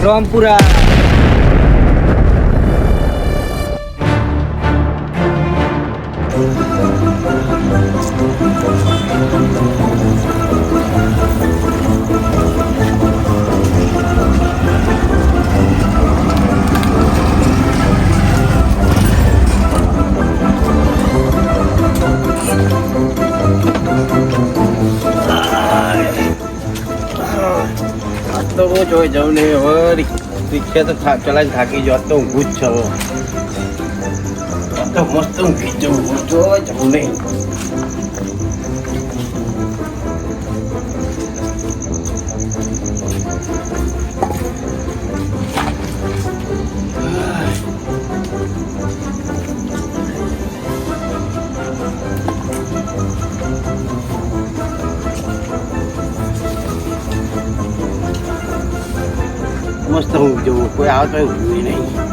રામપુરા તો હું જોઈ જાઉં ને હવે રિક્ષા તો ચલાવીને થાકી જાવ તો ઊંઘું જ છે તો મસ્ત ઊંઘી જવું જોઈ જવું નહીં મસ્ત ઊંઘ જવું કોઈ આવતો ઊંઘવું નહીં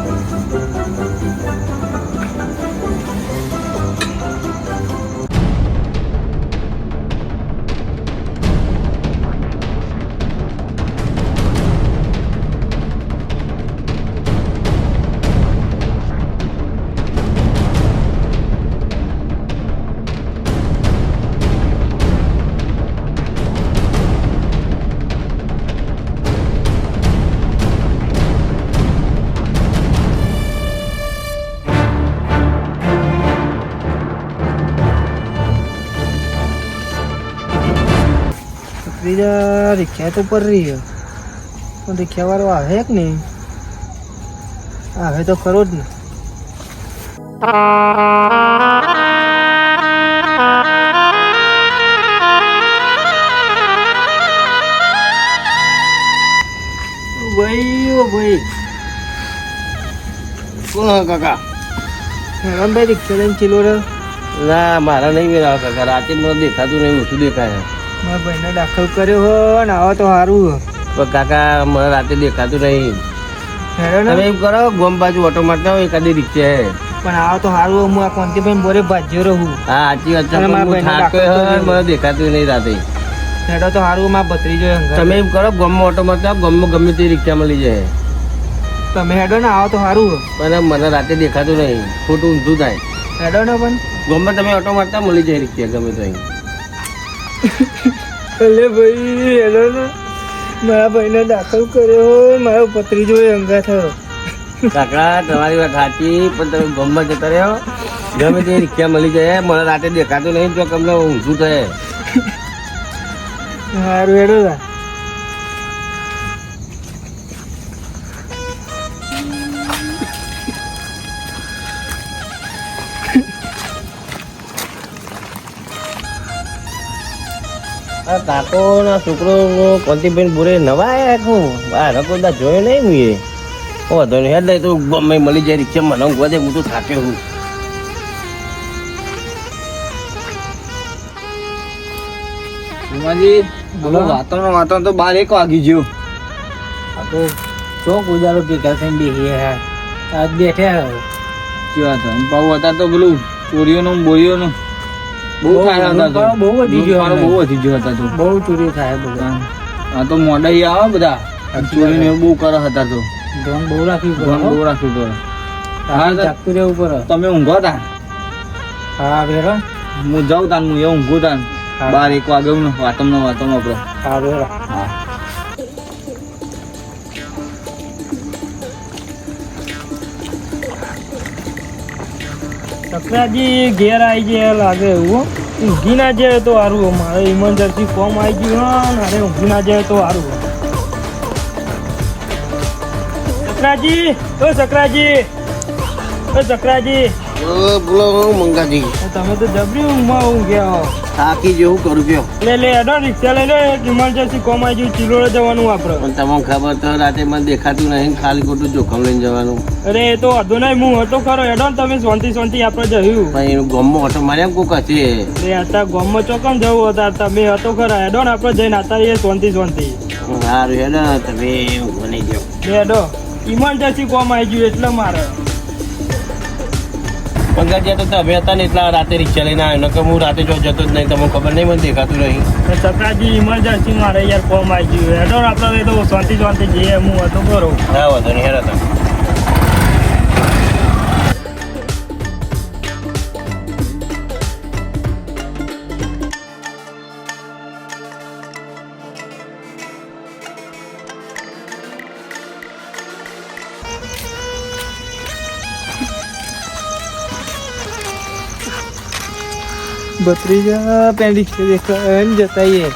બીજા રિક્ષા તો પર રહી છે પણ રિક્ષા વાળો આવે કે નહીં આવે તો ખરો જ ને ભાઈ ઓ ભાઈ કોણ કાકા ભાઈ રિક્ષા લઈને ચીલો રહ્યો ના મારા નહીં મેળાવ કાકા રાતે મને દેખાતું નહીં ઓછું દેખાય મારા ભાઈને દાખલ કર્યો હોય ને આવો તો સારું પણ કાકા મને રાતે દેખાતું નહીં હેરો ને તમે એમ કરો ગોમ બાજુ ઓટો મારતા હોય એકાદી રિક્ષા હે પણ આવો તો સારું હું આ કોંતીભાઈ બોરે ભાજ્યો રહું હા સાચી વાત છે અને મારા પણ હું ભાઈને થાક્યો દાખલ હોય, કર્યો. મને દેખાતું નહીં રાતે હેડો તો સારું મારા ભત્રીજો તમે એમ કરો ગોમમાં ઓટો મારતા ગોમમાં ગમે તે રિક્ષા મળી જાય તમે હેડો ને આવો તો સારું પણ મને રાતે દેખાતું નહીં ખોટું ઊંધું થાય હેડો ને પણ ગોમમાં તમે ઓટો મારતા મળી જાય રિક્ષા ગમે તો અહીં અલે ભાઈ હેડો ને મારા ભાઈને દાખલ કર્યો હોય મારો ભત્રીજો અંગા થયો કાકા તમારી વાત સાચી પણ તમે ગોમમાં જતા રહ્યો ગમે તે રિક્ષા મળી જાય મને રાતે દેખાતું નહીં તો તમને ઊંધું થાય સારું હેડો તા કાકો ના છોકરો કોંતીભાઈ બોરે નવા આવ્યા છું આ રકોદા જોયો નહીં હું એ વાંધો નહીં હેડ તો ગમે મળી જાય રિક્ષા મને ઊંઘવા દે હું તો થાક્યો હું વાતો તો 12-1 વાગી ગયો આ તો ચોક ઉજારો ભેગા થઈને બેસી આજ બેઠ્યા કેવા હતા પાઉ હતા તો પેલું ચોરીઓનો બોરીઓનો બહુ થાય હતા બહુ વધી ગયો બહુ વધી ગયો હતા તો બહુ ચોરી થાય બધા આ તો મોડાઈ આવે બધા ચોરીને એવું બહુ કરે હતા તો ધોન બહુ રાખવી ધ્યાન બહુ રાખવું પડે હા તો જાગતું રહેવું પડે તમે ઊંઘો તા હા વેરો હું જાઉં તાન હું એ ઊંઘું તાન 12-1 વાગે હું વાતમાં આપણે હા વેરો હા સકરાજી ઘેર આવી ગયા લાગે એવું ઊંઘી ના જાય તો સારું મારે ઇમરજન્સી ફોર્મ આવી ગયું હા અરે ઊંઘી ના જાય તો સારું સકરાજી ઓ સકરાજી ઓ સકરાજી બોલો મંગાજી તમે તો જબરી ઊંઘમાં ઊંઘ્યા હો થાકી જેવું કરું કયો લે એડો રિક્ષા લઈ લો ઇમરજન્સી કોમ આવી ગયું ચિલોડે જવાનું આપણે પણ તમને ખબર તો રાતે મને દેખાતું નહીં ખાલી ખોટું જોખમ લઈને જવાનું અરે એ તો વાંધો નહીં હું હતો ખરો એડો ને તમે શાંતિ આપણે જયું પણ એનું ગમમાં ઓટો માર્યા કોક હશે એ અત્યારે ગામમાં ચોકમ જવું હતા તમે હતો ખરા એડો ને આપણે જઈને આતા રહીએ શાંતિ સારું હે ને તમે બની ગયો એડો ઇમરજન્સી કોમ આવી ગયું એટલે મારે પંકજ તો તમે હતા ને એટલા રાતે રિક્ષા લઈને આવ્યો નકર હું રાતે જો જતો જ નહીં તમને ખબર નહીં મને દેખાતું નહીં ચક્રાજી ઇમરજન્સી મારે યાર ફોર્મ આવી ગયું હેડો આપણે તો શાંતિ શાંતિ જઈએ હું હતો કરો ના વાંધો નહીં હેરા તમે ભત્રીજા પેલી દેખાય જતા એ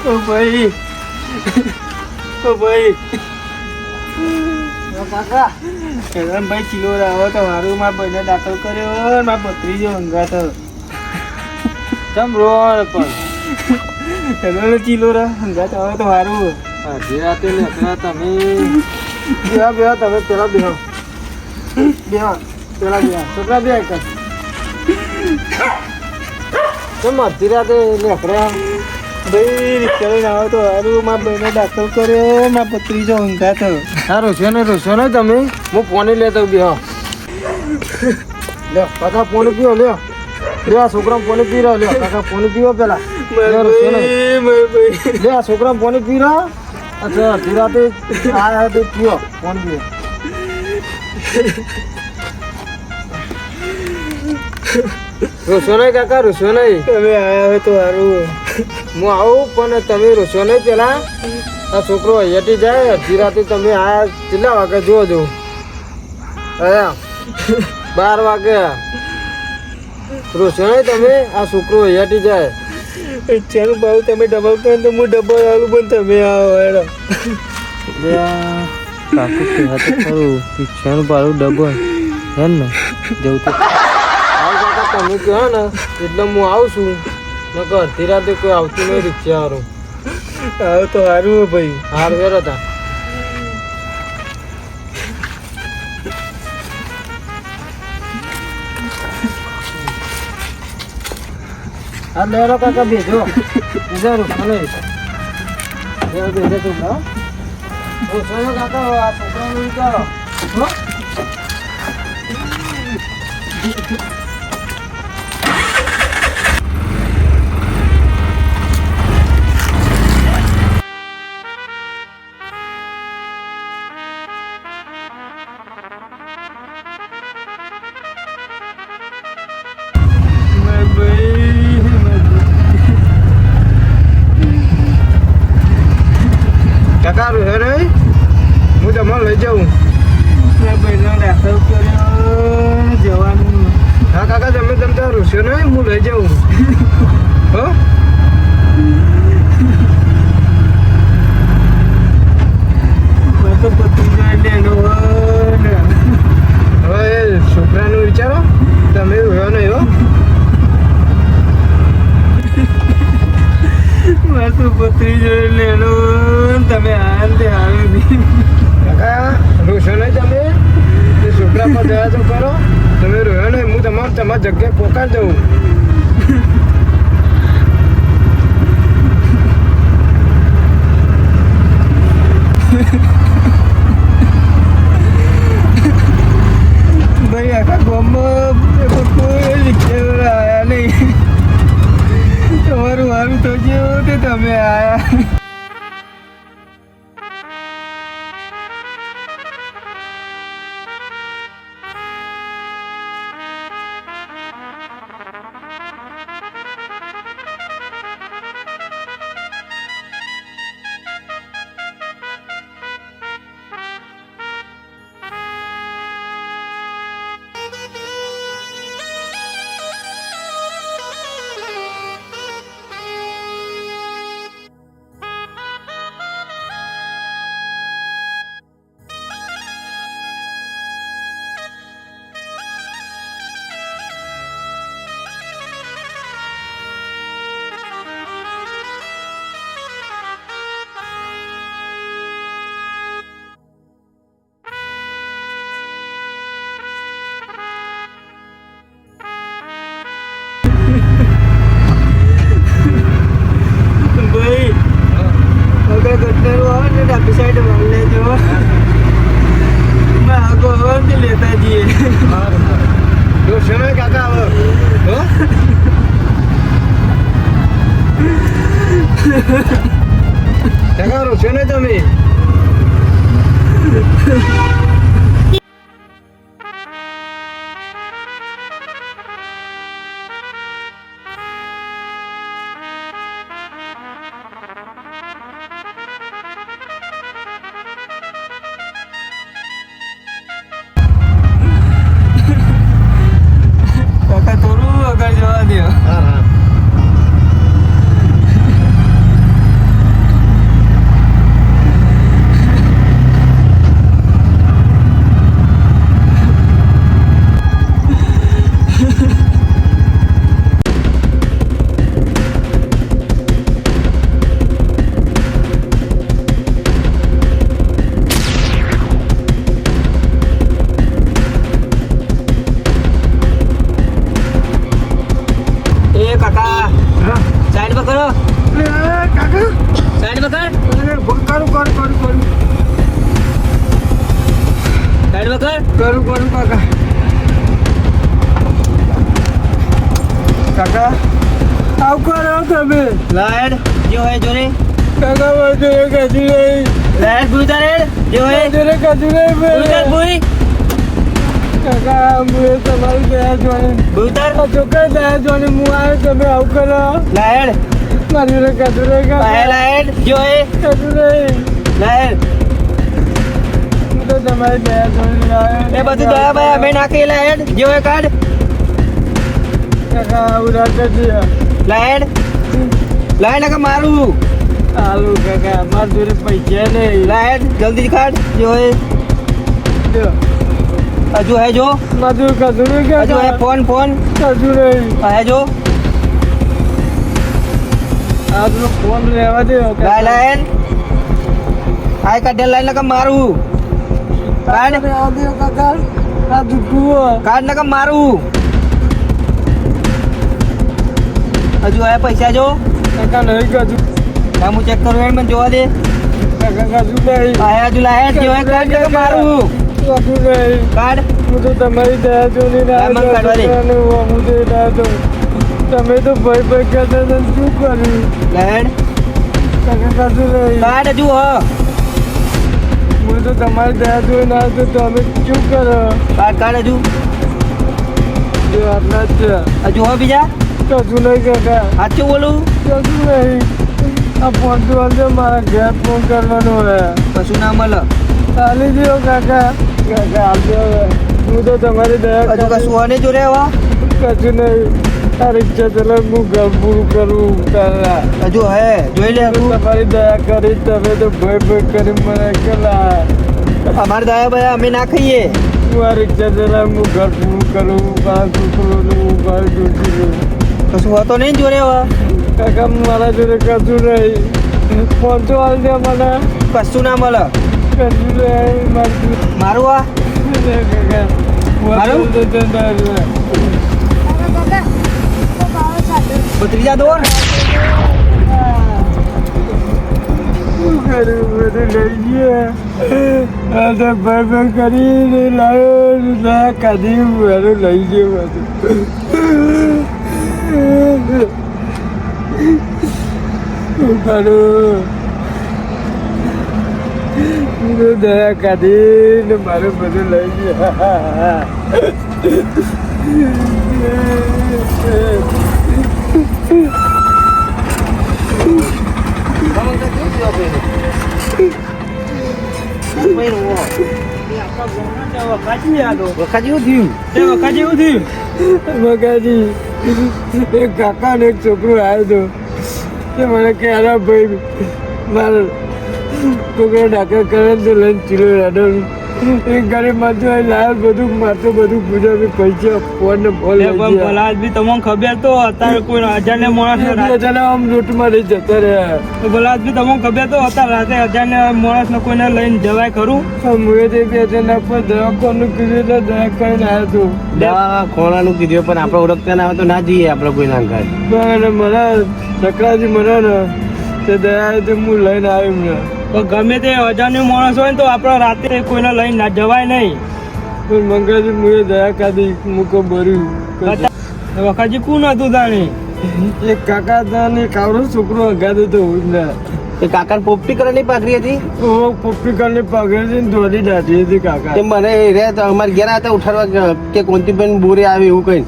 ઓ ભાઈ કાકા ભાઈ કિલો રાવો તો મારું મારા ભાઈને દાખલ કર્યો મારા ભત્રીજો હંગાતો ચમ રોડ પર હેલો ચીલોરા હંગાત આવે તો સારું આજે રાતે લેખના તમે બેહા તમે પેલા બેહો છોકરા બે કર કેમ અડધી રાતે લેખરા ભાઈ રિક્ષા લઈને આવો તો સારું મારા ભાઈને દાખલ કર્યો મારા ભત્રીજો હંગાત હા રોશો ને તમે હું પોણી લેતો બેહો લે કાકા પોણી પીવો લ્યો લે છોકરા પાણી પી રહ્યો લે કાકા પાણી પીવો પેલા લે છોકરા પાણી પી રહ્યો અચ્છા ધીરાતે આયા તો પીવો પાણી પીવો રોશો નહીં કાકા રોશો નહીં તમે આયા હોય તો સારું હું આવું પણ તમે રોશો નહીં પેલા આ છોકરો અહીંયાથી જાય ધીરાતે તમે આયા કેટલા વાગે જોવો જો આયા 12 વાગે રોશો નહીં તમે આ છોકરો અહીંયાથી જાય ચાલો બાબુ તમે ડબલ કરો તો હું ડબલ આવું પણ તમે આવો હેડો કાકુ કહેતો ખરું રિક્ષાનું ભાડું ડબલ હે ને જવું તો કાકા તમે કહો ને એટલે હું આવું છું નકર અડધી રાતે કોઈ આવતું નહીં રિક્ષા વાળું આવો તો સારું ભાઈ સારું હેરો હતા હા લેરો કાકા બેજો બીજા રૂપિયા નહીં બેજો છોકરા ઓછો કાકા આ છોકરાનું વિચારો કાકા હે રે હું તમારે લઈ જાઉં ભાઈનો દાખલ કર્યો જવાનું હા કાકા તમે તમે રૂસ્યો ને હું લઈ જાઉં હો તો બધું એનો હવે છોકરાનું વિચારો તમે રહ્યો નહીં હો મારું પત્રી જોઈ લેલો તમે હાલ તે હાલ નહીં કાકા રોશો નહીં તમે છોકરા પર દયા તો કરો તમે રહ્યો ને હું તમારી જગ્યાએ પોકાર દઉં ભાઈ આખા ગામમાં કોઈ રિક્ષાવાળા આવ્યા નહીં તમારું સારું તો જેવું તે તમે આયા આગળ ગટરું આવે ને ડાબી સાઈડ વળ લેજો આગો હવે ને લેતા જઈએ જો શેનો કાકા આવો હો કાકા રોશો ને તમે કાકા થોડું આગળ જવા દો હા હા સાઈડ પર કરો કાકા સાઈડ પર કર કરું સાઈડ પર કરું કાકા કાકા આવ કરો તમે લાઈડ જો હે જોરે કાકા બોલ જો કદી નહીં લાઈડ બુતા રે જો હે જોરે કદી નહીં બુતા બુઈ કાકા મુએ તમારી દયા જોઈને બુતર ચોક્કસ દયા જોઈને હું આવ્યો તમે આવ કરો લાઈડ મારી રે કદુ રે લાઈડ જો હે કદુ રે લાઈડ હું તો તમારી દયા જોઈને આવ્યો એ બધું દયા ભાઈ અમે નાખી લાઈડ જો હે કાઢ કાકા ઉડા કરી લાઈડ નાખા મારું આલુ કાકા માર જોડે પૈસા નહીં લાઈડ જલ્દી કાઢ જો હે જો હજુ હે જો મધુ કદુરે કે હજુ હે ફોન કદુરે હે જો આજનો ફોન લેવા દે લાઈન આય કાઢે લાઈન લગા મારું કાઢ લેવા દે કાકા આ દુટુઓ કાઢ લગા મારું હજુ હે પૈસા જો કાકા નહીં કદુ કામ ચેક કરું એ મને જોવા દે કાકા કદુ નહીં આય હજુ લાઈન જો હે કાઢ લગા મારું કાઢ હું તો તમારી દયા જોઈને તમે તો ભાઈ ભાઈ કરતા હતા શું કર્યું લેડ કાકા કશું નહીં કાઢ હજુ હું તો તમારી દયા જોઈને આવ્યો તો તમે શું કરો કાઢ હજુ જો આટલા જ છે હજુ બીજા કશું નહીં કાકા સાચું બોલું કશું નહીં આ ફોન તો અંદર મારા ઘેર ફોન કરવાનો હે કશું ના મળે ચાલી ગયો કાકા કાકા આવજો હું તો તમારી દયા હજુ કશું હોય નહીં જોડે હવા કશું નહીં આ રિક્ષા ચલાવ હું ઘર પૂરું કરું તારા હજુ હે જોઈ લે તમારી દયા કરી તમે તો ભય ભય કરી મને કલા અમારી દયા ભાઈ અમે ના ખાઈએ હું આ રિક્ષા ચલાવ હું ઘર પૂરું કરું મારા છોકરોનું ઘર જોતી રહું કશું હોતો નહીં જોડે હવા કાકા મારા જોડે કશું નહીં ફોન તો હાલ દે મને કશું ના મળે મારું આ મારું ભત્રીજા દોર શું કર્યું બધું લઈ ગયા આ ભાઈ કરીને લાવ્યો કાઢી બધું લઈ ગયો બધું શું કરું દયા કાઢીને મારું બધું લઈ ગયા વખાજી એક કાકા ને એક છોકરો આવ્યો હતો મને કે અરે ભાઈ મારે છોકરો દાખલ કરે તો લઈને ચીલો રાડો એક ગરીબ માથું લાલ બધું માથું બધું ગુજરાતી પૈસા ફોન ને ફોન ભલા બી તમને ખબર તો અત્યારે કોઈ અજાણ્યા માણસ આમ લૂંટમાં લઈ જતા રહ્યા ભલા બી તમને ખબર તો અત્યારે રાતે અજાણ્યા માણસ ને કોઈને લઈને જવાય ખરું મુએ તે બે જણા પર દવાખાનું કીધું એટલે દવા કરીને આવ્યો હતો દવા ખોણાનું કીધું પણ આપણે ઓળખતા ના આવે તો ના જઈએ આપણે કોઈ ના ઘર મને સકરાજી મને ને તે દયા તો હું લઈને આવ્યો એમને. તો ગમે તે અજાણ્યો માણસ હોય ને તો આપણે રાતે કોઈને લઈને ના જવાય નહીં. પણ મંગાજી મુએ દયા કાઢી મૂકો ભર્યું. વખાજી કોણ હતું તાણી? એક કાકા હતા ને કાવડો છોકરો હગાતો હતો એમને. એ કાકાને પોપટી કરવાની પાઘડી હતી. ઓ પપ્પી કરીને પગડે ને દોડી દાઢી હતી કાકા. તે મને રે તો અમારે ઘેર હતા ઉઠાડવા કે કોંતીબેન બોરે આવે એવું કઈ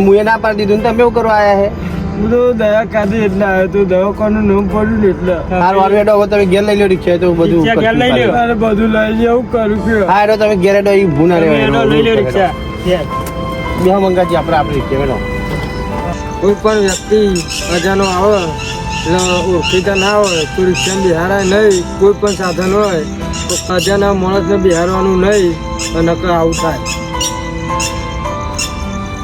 મુએ ના પાડી દીધું ને તમે એવું કરવા આયા હે. હું તો દયા કાઢી એટલે આવ્યો તો દવાખાનું નામ પડ્યું ને એટલે. હાર વાળો એડો હવે તમે ઘેર લઈ લો રિક્ષા તો બધું રિક્ષા ઘેર લઈ લ્યો. મારે બધું લઈ જાય એવું કરું કે હા એડો તમે ઘેર એડો એ ભૂના તમે એનો લઈ લ્યો રહેવા રિક્ષા. બે મંગાજી આપણે રિક્ષા મેળો. કોઈ પણ વ્યક્તિ અજાનો આવે એટલે ઓળખીતા ના હોય તો રિક્ષા બિહારાય નહીં. કોઈ પણ સાધન હોય તો અજાના માણસને બિહારવાનું નહીં અને નકર આવું થાય.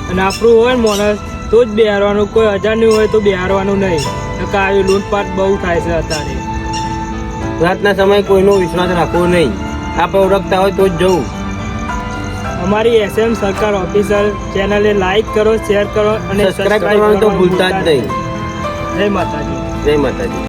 અને આપણું હોય ને માણસ તો જ બિહારવાનું, કોઈ અજાણ્યું હોય તો બિહારવાનું નહીં. નકર આવી લૂંટપાટ બહુ થાય છે અત્યારે. રાતના સમયે કોઈનો વિશ્વાસ રાખવો નહીં. આપણે ઓળખતા હોય તો જ જવું. અમારી SM સરકાર ઓફિશિયલ ચેનલને લાઈક કરો, શેર કરો અને સબસ્ક્રાઇબ કરવાનું તો ભૂલતા જ નહીં. જય માતાજી. જય માતાજી.